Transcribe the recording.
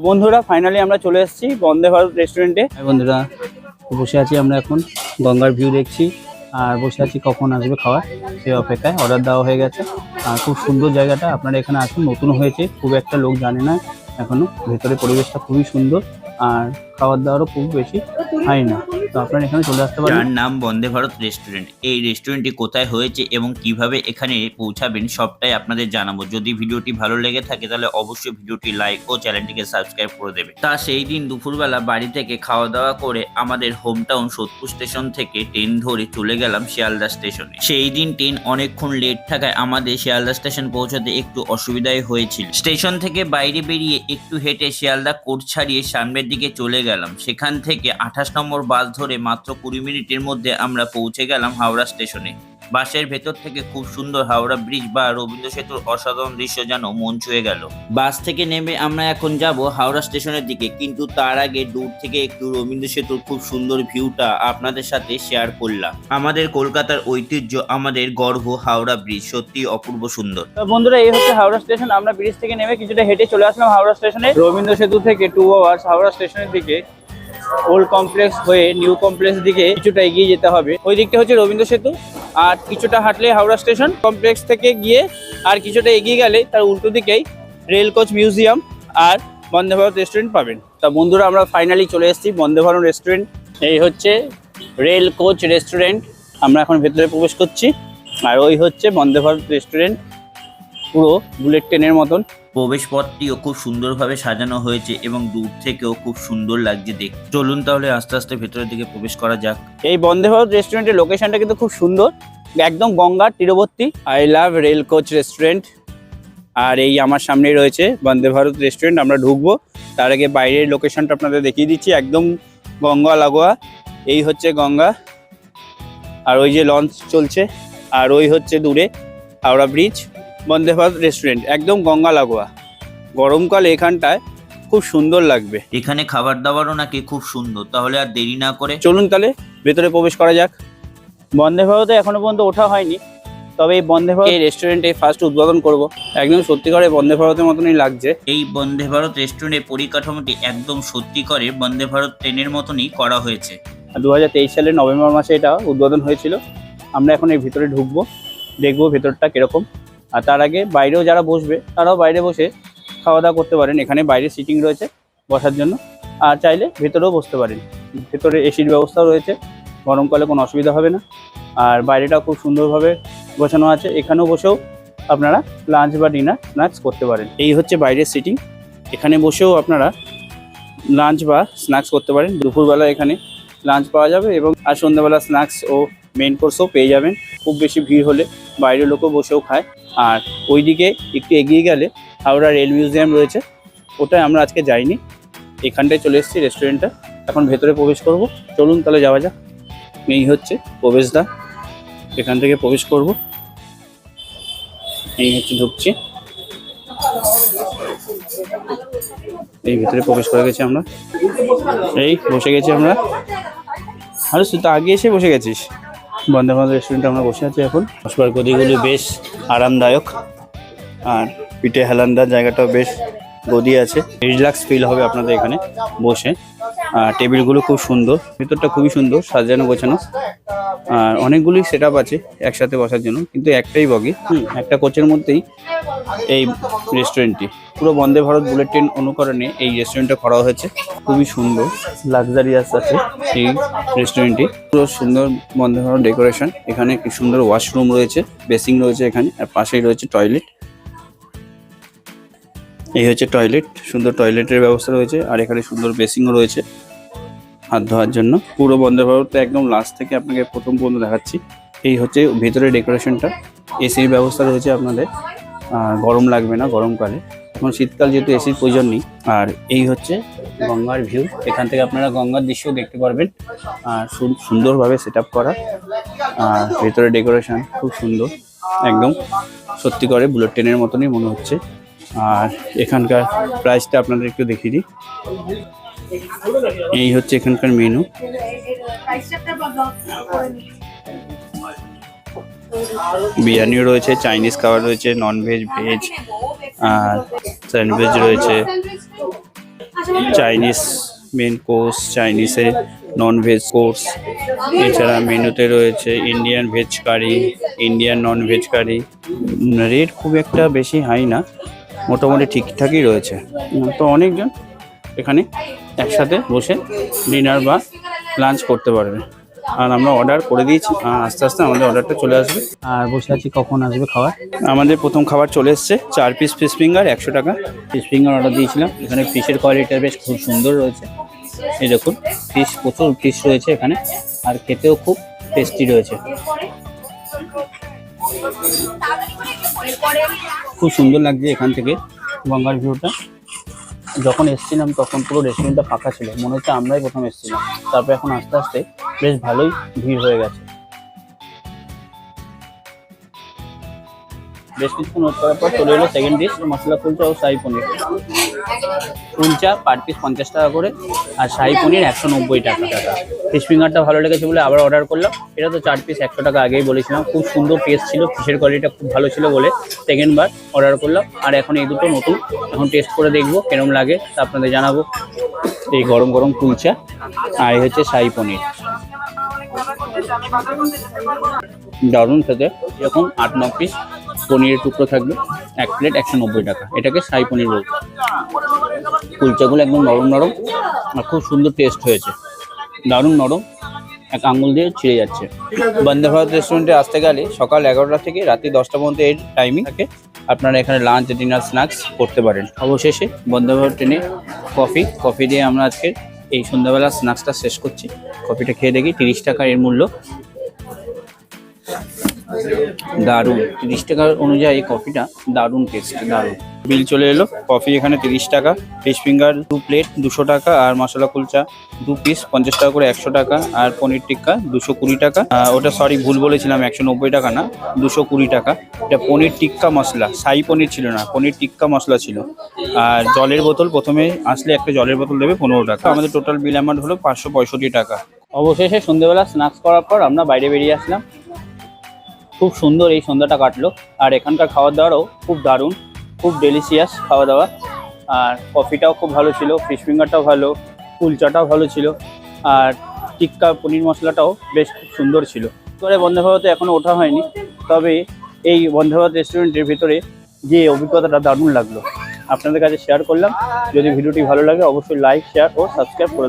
বন্ধুরা ফাইনালি আমরা চলে এসেছি বন্দে ভারত রেস্টুরেন্টে। বন্ধুরা বসে আছি আমরা এখন, গঙ্গার ভিউ দেখছি আর বসে আছি কখন আসবে খাবার সেই অপেক্ষায়। অর্ডার দেওয়া হয়ে গেছে আর খুব সুন্দর জায়গাটা, আপনারা এখানে আসুন, নতুন হয়েছে, খুব একটা লোক জানে না এখনো। ভেতরে পরিবেশটা খুবই সুন্দর আর খাবার দাবারও খুব বেশি হাই না, তো আপনারা এখানে চলে আসতে পারেন। যার নাম বন্দে ভারত রেস্টুরেন্ট। এই রেস্টুরেন্টটি কোথায় হয়েছে এবং কিভাবে এখানে পৌঁছাবেন সবটাই আপনাদের জানাবো। যদি ভিডিওটি ভালো লেগে থাকে তাহলে অবশ্যই ভিডিওটি লাইক ও চ্যানেলটিকে সাবস্ক্রাইব করে দেবে। তা সেই দিন দুপুরবেলা বাড়ি থেকে খাওয়া দাওয়া করে আমাদের হোম টাউন সোদপুর স্টেশন থেকে ট্রেন ধরে চলে গেলাম শিয়ালদা স্টেশনে। সেই দিন ট্রেন অনেকক্ষণ লেট থাকায় আমাদের শিয়ালদা স্টেশন পৌঁছাতে একটু অসুবিধাই হয়েছিল। স্টেশন থেকে বাইরে বেরিয়ে একটু হেঁটে শিয়ালদা কোর্ট ছাড়িয়ে সামনের দিকে চলে গেলাম। সেখান থেকে 28 নম্বর বাস ধরে মাত্র 20 মিনিটের মধ্যে আমরা পৌঁছে গেলাম হাওড়া স্টেশনে। বাসের ভেতর থেকে খুব সুন্দর হাওড়া ব্রিজ বা রবীন্দ্র সেতুর অসাধারণ দৃশ্য যেন মন ছুঁয়ে গেল। বাস থেকে নেমে আমরা এখন যাব হাওড়া স্টেশনের দিকে, কিন্তু তার আগে দূর থেকে একটু রবীন্দ্র সেতুর খুব সুন্দর ভিউটা আপনাদের সাথে শেয়ার করলাম। আমাদের কলকাতার ঐতিহ্য, আমাদের গর্ব হাওড়া ব্রিজ সত্যি অপূর্ব সুন্দর। তো বন্ধুরা এই হচ্ছে হাওড়া স্টেশন। আমরা ব্রিজ থেকে নেমে কিছুটা হেঁটে চলে আসলাম হাওড়া স্টেশনে। রবীন্দ্র সেতু থেকে 2 আওয়ার্স হাওড়া স্টেশনের দিকে ওল্ড কমপ্লেক্স হয়ে নিউ কমপ্লেক্স দিকে কিছুটা এগিয়ে যেতে হবে। ওই দিকটা হচ্ছে রবীন্দ্র সেতু আর কিছুটা হাঁটলে হাওড়া স্টেশন। কমপ্লেক্স থেকে গিয়ে আর কিছুটা এগিয়ে গেলে তার উল্টো দিকেই রেল কোচ মিউজিয়াম আর বন্দে ভারত রেস্টুরেন্ট পাবেন। তা বন্ধুরা আমরা ফাইনালি চলে এসেছি বন্দে ভারত রেস্টুরেন্ট। এই হচ্ছে রেল কোচ রেস্টুরেন্ট। আমরা এখন ভেতরে প্রবেশ করছি আর ওই হচ্ছে বন্দে ভারত রেস্টুরেন্ট, পুরো বুলেট ট্রেনের মতন। প্রবেশ পথটিও খুব সুন্দরভাবে সাজানো হয়েছে এবং দূর থেকেও খুব সুন্দর লাগছে দেখতে। চলুন তাহলে আস্তে আস্তে ভেতরের দিকে প্রবেশ করা যাক। এই বন্দে ভারত রেস্টুরেন্টের লোকেশনটা কিন্তু খুব সুন্দর, একদম গঙ্গার তীরবর্তী। I love rail coach restaurant. আর এই আমার সামনেই রয়েছে বন্দে ভারত রেস্টুরেন্ট। আমরা ঢুকবো, তার আগে বাইরের লোকেশনটা আপনাদের দেখিয়ে দিচ্ছি। একদম গঙ্গা লাগোয়া, এই হচ্ছে গঙ্গা আর ওই যে লঞ্চ চলছে আর ওই হচ্ছে দূরে হাওড়া ব্রিজ। বন্দে ভারত রেস্টুরেন্ট একদম গঙ্গা লাগোয়া। গরমকালে এখানটায় খুব সুন্দর লাগবে। এখানে খাবার দাবারও নাকি খুব সুন্দর। তাহলে আর দেরি না করে চলুন তাহলে ভেতরে প্রবেশ করা যাক। বন্দে ভারতে এখনো পর্যন্ত ওঠা হয়নি, তবে এই বন্দে ভারত রেস্টুরেন্টে ফার্স্ট উদ্বোধন করব। একদম সত্যিকারে বন্দে ভারতের মতনই লাগছে। এই বন্দে ভারত রেস্টুরেন্টের পরিকাঠামোটি একদম সত্যি করে বন্দে ভারত ট্রেনের মতনই করা হয়েছে। 2023 সালের নভেম্বর মাসে এটা উদ্বোধন হয়েছিল। আমরা এখন এর ভিতরে ঢুকবো, দেখবো ভেতরটা কিরকম। আর তার আগে বাইরেও যারা বসবে তারাও বাইরে বসে খাওয়া দাওয়া করতে পারেন। এখানে বাইরে সিটিং রয়েছে বসার জন্য, আর চাইলে ভেতরেও বসতে পারেন। ভেতরে এসির ব্যবস্থাও রয়েছে, গরমকালে কোনো অসুবিধা হবে না। আর বাইরেটাও খুব সুন্দরভাবে গোছানো আছে, এখানেও বসেও আপনারা লাঞ্চ বা ডিনার স্ন্যাক্স করতে পারেন। এই হচ্ছে বাইরের সিটিং, এখানে বসেও আপনারা লাঞ্চ বা স্ন্যাক্স করতে পারেন। দুপুরবেলা এখানে লাঞ্চ পাওয়া যাবে এবং আর সন্ধ্যাবেলা স্ন্যাক্স ও মেন কোর্সও পেয়ে যাবেন। খুব বেশি ভিড় হলে বাইরের লোকও বসেও খায়। আর ওইদিকে একটু এগিয়ে গেলে হাওড়া রেল মিউজিয়াম রয়েছে, ওটাই আমরা আজকে যাইনি, এখানটায় চলে এসেছি রেস্টুরেন্টটা। এখন ভেতরে প্রবেশ করব, চলুন তাহলে যাওয়া যাক। এই হচ্ছে প্রবেশদ্বার, এখান থেকে প্রবেশ করব। এই হচ্ছে ঢুকছি, এই ভিতরে প্রবেশ করে গেছি আমরা। এই বসে গেছি আমরা। আরে তুই তো আগে এসে বসে গেছিস। বন্দে ভারত রেস্টুরেন্টে আমরা বসে আছি এখন। বসবার গদিগুলি বেশ আরামদায়ক আর পিঠে হেলানদার জায়গাটাও বেশ গদি আছে। রিল্যাক্স ফিল হবে আপনাদের এখানে বসে। আর টেবিলগুলো খুব সুন্দর, ভিতরটা খুবই সুন্দর সাজানো গোছানো। আর অনেকগুলি সেট আপ আছে একসাথে বসার জন্য, কিন্তু একটাই বগি, একটা কোচের মধ্যেই এই রেস্টুরেন্টটি। পুরো বন্দে ভারত বুলেট ট্রেন অনুকরণে এই রেস্টুরেন্টটা করা হয়েছে। খুবই সুন্দর লাক্সারিয়াস আছে এই রেস্টুরেন্টটি, পুরো সুন্দর বন্দে ভারত ডেকোরেশন। এখানে কি সুন্দর ওয়াশরুম রয়েছে, বেসিং রয়েছে এখানে, আর পাশেই রয়েছে টয়লেট। এই হচ্ছে টয়লেট, সুন্দর টয়লেটের ব্যবস্থা রয়েছে। আর এখানে সুন্দর বেসিংও রয়েছে হাত ধোয়ার জন্য। পুরো বন্দে ভারত একদম লাস্ট থেকে আপনাকে প্রথম পর্যন্ত দেখাচ্ছি। এই হচ্ছে ভেতরে ডেকোরেশনটা। এসির ব্যবস্থা রয়েছে আপনাদের, গরম লাগবে না গরমকালে। এখন শীতকাল যেহেতু এসির প্রয়োজন নেই। আর এই হচ্ছে গঙ্গার ভিউ, এখান থেকে আপনারা গঙ্গার দৃশ্য দেখতে পারবেন। আর সুন্দরভাবে সেট আপ করা, আর ভেতরে ডেকোরেশন খুব সুন্দর, একদম সত্যি করে বুলেট ট্রেনের মতনই মনে হচ্ছে। আর এখানকার প্রাইসটা আপনাদের একটু দেখিয়ে দিই। এই হচ্ছে এখানকার মেনু। বিরিয়ানিও রয়েছে, চাইনিজ খাবার রয়েছে, নন ভেজ, ভেজ, আর স্যান্ডউইচ রয়েছে। চাইনিজ মেন কোর্স, চাইনিজে নন ভেজ কোর্স, এছাড়া মেনুতে রয়েছে Indian veg curry, Indian non veg curry. Rate খুব একটা বেশি হাই না, মোটামুটি ঠিকঠাকই রয়েছে। তো অনেকজন এখানে একসাথে বসে ডিনার বা লাঞ্চ করতে পারবে। আর আমরা অর্ডার করে দিয়েছি, আস্তে আস্তে আমাদের অর্ডারটা চলে আসবে। আর বসে আছি কখন আসবে খাবার। আমাদের প্রথম খাবার চলে এসছে, 4 পিস ফিশ ফিঙ্গার 100 টাকা। ফিশ ফিঙ্গার অর্ডার দিয়েছিলাম। এখানে ফিশের কোয়ালিটিটা বেশ খুব সুন্দর রয়েছে। এই দেখুন, ফিশ, প্রচুর ফিশ রয়েছে এখানে, আর খেতেও খুব টেস্টি রয়েছে। খুব সুন্দর লাগছে এখান থেকে গঙ্গার ভিউটা। যখন এসেছিলাম তখন পুরো রেস্টুরেন্টটা ফাঁকা ছিল, মনে হচ্ছে আমরাই প্রথম এসেছিলাম। তারপরে এখন আস্তে আস্তে বেশ ভালোই ভিড় হয়ে গেছে। বেশ কিছুক্ষণ ওয়েট করার পর চলে এলো সেকেন্ড ডিশ, মশলা কুলচা ও শাহী পনির। কুলচা পার পিস 50 টাকা করে, আর শাহী পনির 190 টাকা। ফিশ ফিঙ্গারটা ভালো লেগেছে বলে আবার অর্ডার করলাম। এটা তো 4 পিস 100 টাকা আগেই বলেছিলাম। খুব সুন্দর টেস্ট ছিল, ফিশের কোয়ালিটিটা খুব ভালো ছিল বলে সেকেন্ড বার অর্ডার করলাম। আর এখন এই দুটো নতুন, এখন টেস্ট করে দেখবো কেরম লাগে, তা আপনাদের জানাবো। এই গরম গরম কুলচা আর এই হচ্ছে শাহী পনির, দারুণ খেতে। এরকম 8-9 পিস পনিরের টুকরো থাকবে, এক প্লেট 190 টাকা। এটাকে শাহী পনির বলবো। কুলচাগুলো একদম নরম নরম আর খুব সুন্দর টেস্ট হয়েছে, দারুণ নরম, এক আঙুল দিয়ে ছিঁড়ে যাচ্ছে। বন্দে ভারত রেস্টুরেন্টে আসতে গেলে সকাল 11টা থেকে রাত্রি 10টা পর্যন্ত এর টাইমিং থাকে। আপনারা এখানে লাঞ্চ, ডিনার, স্ন্যাক্স করতে পারেন। অবশেষে বন্দে ভারত ট্রেনে কফি দিয়ে আমরা আজকে এই সন্ধ্যাবেলা স্ন্যাক্সটা শেষ করছি। কফিটা খেয়ে দেখি, 30 টাকা এর মূল্য। দারুণ, 30 টাকার অনুযায়ী কফিটা দারুণ টেস্ট, দারুণ। বিল চলে এলো। কফি এখানে 30 টাকা, ফিশ ফিঙ্গার 2 প্লেট 200 টাকা, আর মশলা কুলচা 2 পিস 50 টাকা করে 100 টাকা, আর পনির টিক্কা 220 টাকা। ওটা সরি, ভুল বলেছিলাম, 190 টাকা না, 220 টাকা। এটা পনির টিক্কা মশলা, শাহী পনির ছিল না, পনির টিক্কা মশলা ছিল। আর জলের বোতল, প্রথমে আসলে একটা জলের বোতল দেবে 15 টাকা। আমাদের টোটাল বিল অ্যামাউন্ট হলো 565 টাকা। অবশেষে সন্ধ্যেবেলা স্ন্যাক্স করার পর আমরা বাইরে বেরিয়ে আসলাম। খুব সুন্দর এই সন্ধ্যাটা কাটলো। আর এখানকার খাবার দাবারও খুব দারুণ, খুব ডেলিশিয়াস খাওয়া দাওয়া। আর কফিটাও খুব ভালো ছিল, ফিশ ফিঙ্গারটাও ভালো, কুলচাটাও ভালো ছিল, আর টিক্কা পনির মশলাটাও বেশ খুব সুন্দর ছিল। পরে বন্দে ভারতে এখনও ওঠা হয়নি, তবে এই বন্দে ভারত রেস্টুরেন্টের ভিতরে যে অভিজ্ঞতাটা দারুণ লাগলো, আপনাদের কাছে শেয়ার করলাম। যদি ভিডিওটি ভালো লাগে অবশ্যই লাইক, শেয়ার ও সাবস্ক্রাইব করে দেবেন।